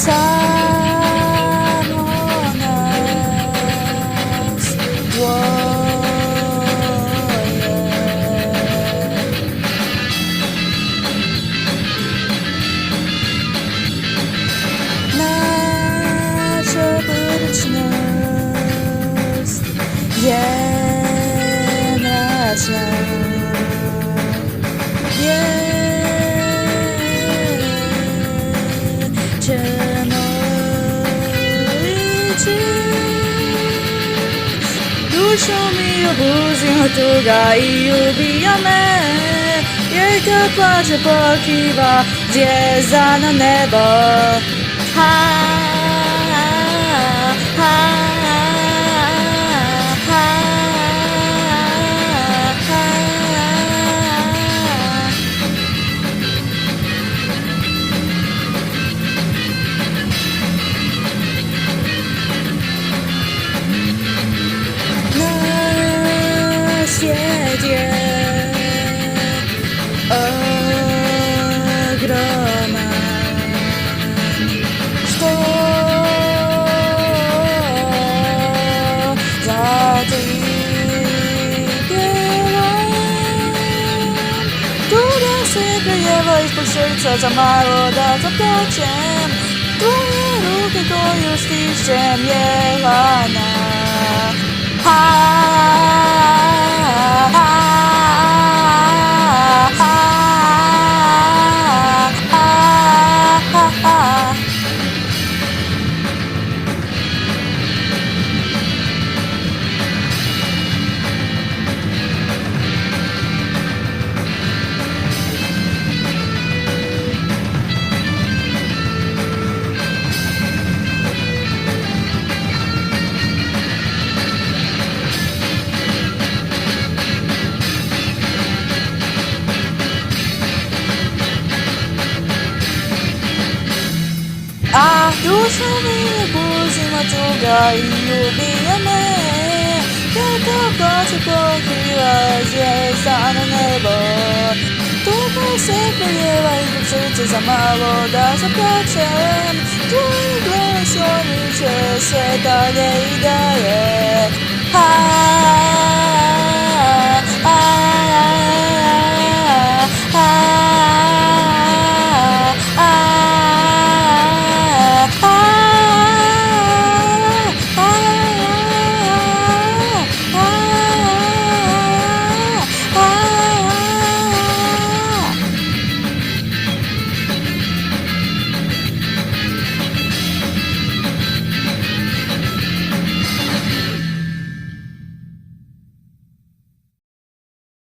нас двое. Наша будущность мрачна. Duszą mi obuzi hotugai ubijamy. Jej to płacze pokiwa, zjeżdża na niebo. Ha, ha, ha, ha, ha. Na świecie ogromna, что za która sypiewa из-под сердца za mało da zapłaciłem. Twoje ruki to już liczem jechana. Ha, ha, ha, ha, ha, ha. A duszę mi buzi matuga i ubijamy. Tylko w końcu pochyliła zjeżdża na niebo. Tylko sypiewa i serce za mało da zapłaczem. Twój głos o niczym się dalej daje. Ha!